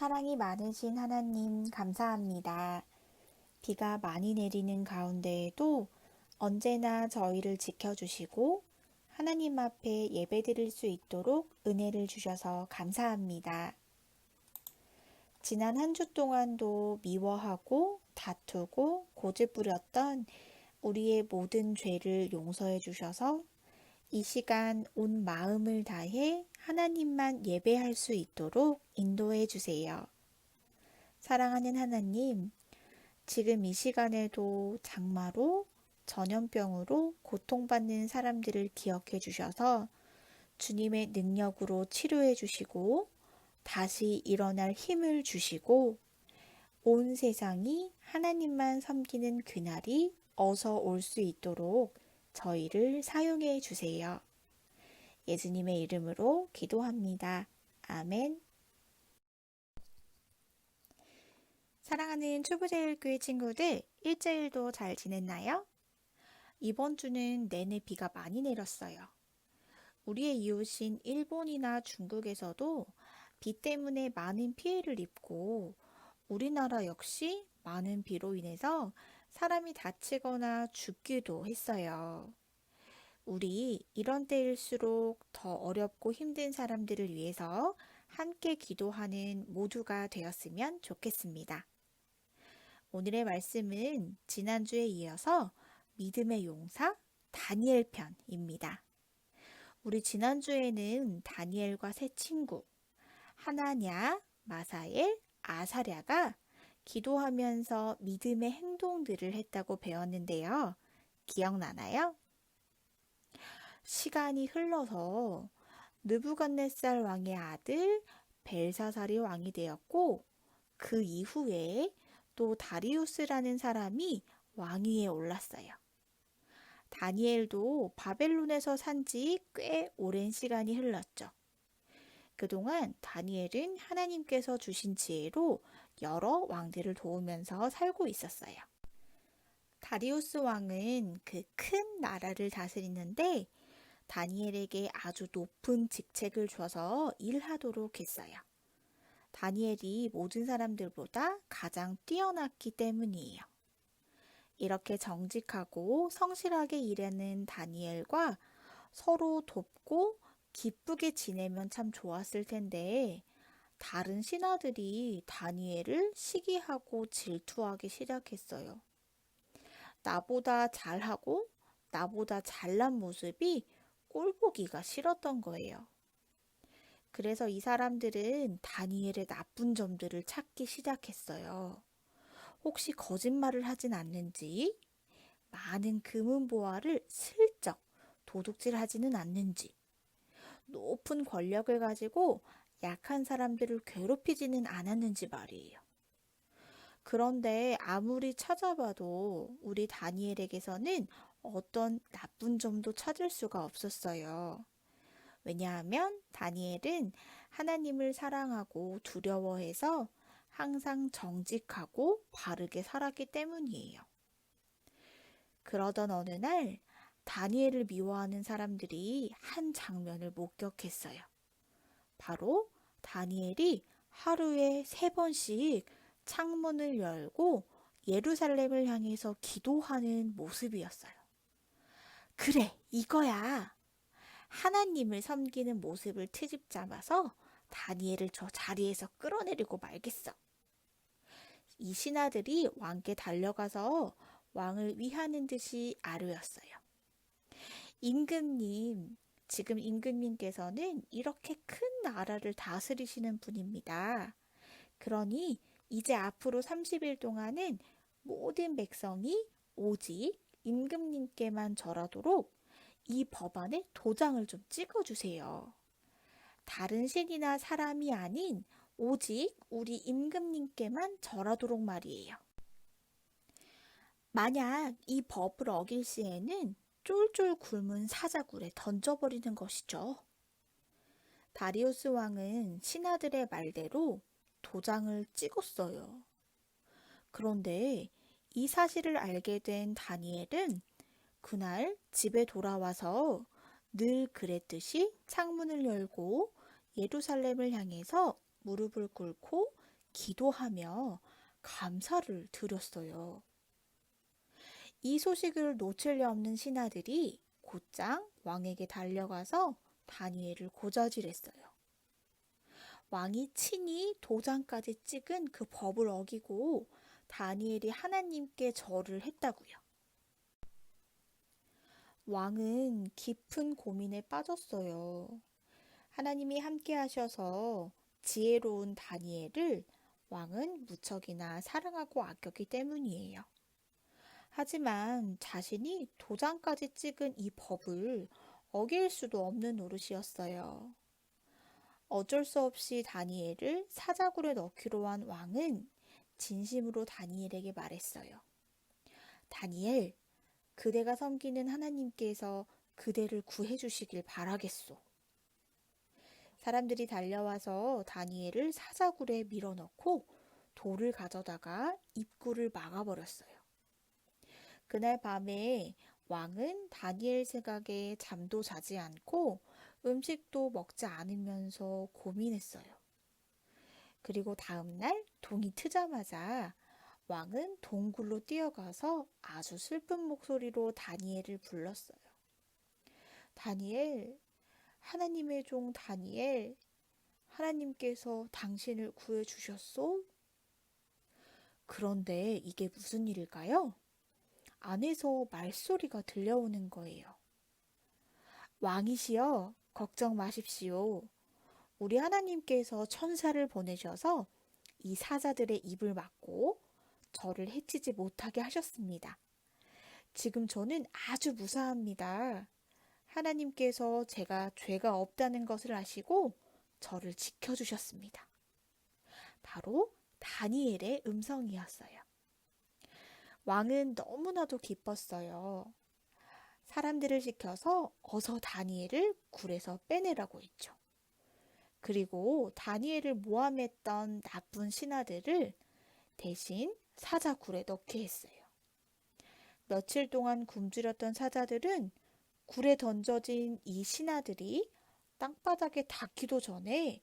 사랑이 많으신 하나님 감사합니다. 비가 많이 내리는 가운데에도 언제나 저희를 지켜주시고 하나님 앞에 예배드릴 수 있도록 은혜를 주셔서 감사합니다. 지난 한 주 동안도 미워하고 다투고 고집부렸던 우리의 모든 죄를 용서해 주셔서 이 시간 온 마음을 다해 하나님만 예배할 수 있도록 인도해 주세요. 사랑하는 하나님, 지금 이 시간에도 장마로 전염병으로 고통받는 사람들을 기억해 주셔서 주님의 능력으로 치료해 주시고 다시 일어날 힘을 주시고 온 세상이 하나님만 섬기는 그날이 어서 올 수 있도록 저희를 사용해 주세요. 예수님의 이름으로 기도합니다. 아멘. 사랑하는 초보자율교회 친구들, 일주일도 잘 지냈나요? 이번 주는 내내 비가 많이 내렸어요. 우리의 이웃인 일본이나 중국에서도 비 때문에 많은 피해를 입고 우리나라 역시 많은 비로 인해서 사람이 다치거나 죽기도 했어요. 우리 이런 때일수록 더 어렵고 힘든 사람들을 위해서 함께 기도하는 모두가 되었으면 좋겠습니다. 오늘의 말씀은 지난주에 이어서 믿음의 용사 다니엘 편입니다. 우리 지난주에는 다니엘과 세 친구 하나냐, 마사엘, 아사랴가 기도하면서 믿음의 행동들을 했다고 배웠는데요. 기억나나요? 시간이 흘러서 느부갓네살 왕의 아들 벨사살이 왕이 되었고 그 이후에 또 다리우스라는 사람이 왕위에 올랐어요. 다니엘도 바벨론에서 산 지 꽤 오랜 시간이 흘렀죠. 그동안 다니엘은 하나님께서 주신 지혜로 여러 왕들을 도우면서 살고 있었어요. 다리우스 왕은 그 큰 나라를 다스리는데 다니엘에게 아주 높은 직책을 줘서 일하도록 했어요. 다니엘이 모든 사람들보다 가장 뛰어났기 때문이에요. 이렇게 정직하고 성실하게 일하는 다니엘과 서로 돕고 기쁘게 지내면 참 좋았을 텐데 다른 신하들이 다니엘을 시기하고 질투하기 시작했어요. 나보다 잘하고 나보다 잘난 모습이 꼴보기가 싫었던 거예요. 그래서 이 사람들은 다니엘의 나쁜 점들을 찾기 시작했어요. 혹시 거짓말을 하진 않는지, 많은 금은보화를 슬쩍 도둑질하지는 않는지, 높은 권력을 가지고 약한 사람들을 괴롭히지는 않았는지 말이에요. 그런데 아무리 찾아봐도 우리 다니엘에게서는 어떤 나쁜 점도 찾을 수가 없었어요. 왜냐하면 다니엘은 하나님을 사랑하고 두려워해서 항상 정직하고 바르게 살았기 때문이에요. 그러던 어느 날 다니엘을 미워하는 사람들이 한 장면을 목격했어요. 바로 다니엘이 하루에 3번씩 창문을 열고 예루살렘을 향해서 기도하는 모습이었어요. 그래, 이거야. 하나님을 섬기는 모습을 트집 잡아서 다니엘을 저 자리에서 끌어내리고 말겠어. 이 신하들이 왕께 달려가서 왕을 위하는 듯이 아뢰었어요. 임금님, 지금 임금님께서는 이렇게 큰 나라를 다스리시는 분입니다. 그러니 이제 앞으로 30일 동안은 모든 백성이 오직 임금님께만 절하도록 이 법안에 도장을 좀 찍어주세요. 다른 신이나 사람이 아닌 오직 우리 임금님께만 절하도록 말이에요. 만약 이 법을 어길 시에는 쫄쫄 굶은 사자굴에 던져버리는 것이죠. 다리우스 왕은 신하들의 말대로 도장을 찍었어요. 그런데 이 사실을 알게 된 다니엘은 그날 집에 돌아와서 늘 그랬듯이 창문을 열고 예루살렘을 향해서 무릎을 꿇고 기도하며 감사를 드렸어요. 이 소식을 놓칠 리 없는 신하들이 곧장 왕에게 달려가서 다니엘을 고자질했어요. 왕이 친히 도장까지 찍은 그 법을 어기고 다니엘이 하나님께 절을 했다고요. 왕은 깊은 고민에 빠졌어요. 하나님이 함께 하셔서 지혜로운 다니엘을 왕은 무척이나 사랑하고 아꼈기 때문이에요. 하지만 자신이 도장까지 찍은 이 법을 어길 수도 없는 노릇이었어요. 어쩔 수 없이 다니엘을 사자굴에 넣기로 한 왕은 진심으로 다니엘에게 말했어요. 다니엘, 그대가 섬기는 하나님께서 그대를 구해주시길 바라겠소. 사람들이 달려와서 다니엘을 사자굴에 밀어넣고 돌을 가져다가 입구를 막아버렸어요. 그날 밤에 왕은 다니엘 생각에 잠도 자지 않고 음식도 먹지 않으면서 고민했어요. 그리고 다음날 동이 트자마자 왕은 동굴로 뛰어가서 아주 슬픈 목소리로 다니엘을 불렀어요. 다니엘, 하나님의 종 다니엘, 하나님께서 당신을 구해주셨소? 그런데 이게 무슨 일일까요? 안에서 말소리가 들려오는 거예요. 왕이시여, 걱정 마십시오. 우리 하나님께서 천사를 보내셔서 이 사자들의 입을 막고 저를 해치지 못하게 하셨습니다. 지금 저는 아주 무사합니다. 하나님께서 제가 죄가 없다는 것을 아시고 저를 지켜주셨습니다. 바로 다니엘의 음성이었어요. 왕은 너무나도 기뻤어요. 사람들을 시켜서 어서 다니엘을 굴에서 빼내라고 했죠. 그리고 다니엘을 모함했던 나쁜 신하들을 대신 사자굴에 넣게 했어요. 며칠 동안 굶주렸던 사자들은 굴에 던져진 이 신하들이 땅바닥에 닿기도 전에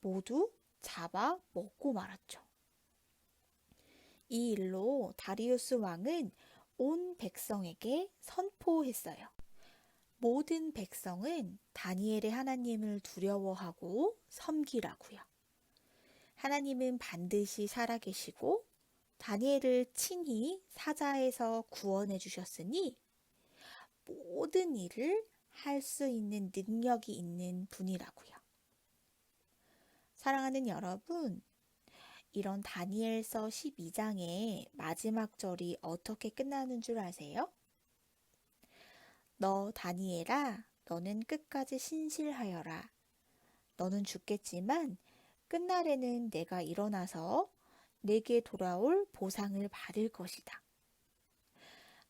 모두 잡아 먹고 말았죠. 이 일로 다리우스 왕은 온 백성에게 선포했어요. 모든 백성은 다니엘의 하나님을 두려워하고 섬기라고요. 하나님은 반드시 살아계시고 다니엘을 친히 사자에서 구원해 주셨으니 모든 일을 할 수 있는 능력이 있는 분이라고요. 사랑하는 여러분, 이런 다니엘서 12장의 마지막 절이 어떻게 끝나는 줄 아세요? 너 다니엘아, 너는 끝까지 신실하여라. 너는 죽겠지만 끝날에는 내가 일어나서 내게 돌아올 보상을 받을 것이다.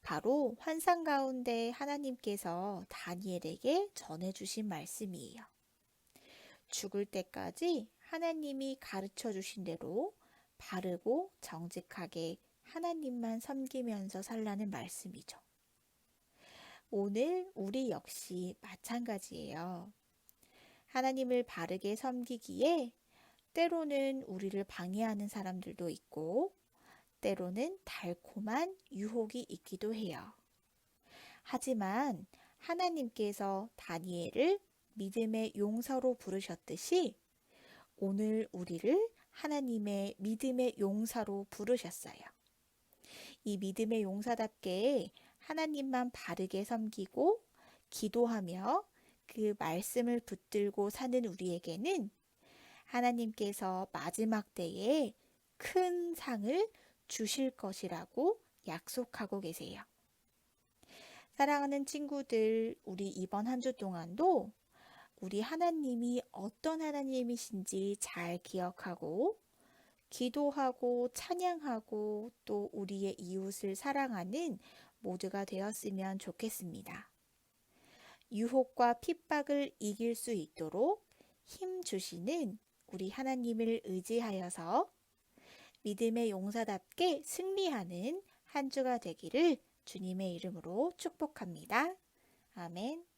바로 환상 가운데 하나님께서 다니엘에게 전해주신 말씀이에요. 죽을 때까지 하나님이 가르쳐 주신 대로 바르고 정직하게 하나님만 섬기면서 살라는 말씀이죠. 오늘 우리 역시 마찬가지예요. 하나님을 바르게 섬기기에 때로는 우리를 방해하는 사람들도 있고 때로는 달콤한 유혹이 있기도 해요. 하지만 하나님께서 다니엘을 믿음의 용사로 부르셨듯이 오늘 우리를 하나님의 믿음의 용사로 부르셨어요. 이 믿음의 용사답게 하나님만 바르게 섬기고 기도하며 그 말씀을 붙들고 사는 우리에게는 하나님께서 마지막 때에 큰 상을 주실 것이라고 약속하고 계세요. 사랑하는 친구들, 우리 이번 한 주 동안도 우리 하나님이 어떤 하나님이신지 잘 기억하고 기도하고 찬양하고 또 우리의 이웃을 사랑하는 모두가 되었으면 좋겠습니다. 유혹과 핍박을 이길 수 있도록 힘 주시는 우리 하나님을 의지하여서 믿음의 용사답게 승리하는 한 주가 되기를 주님의 이름으로 축복합니다. 아멘.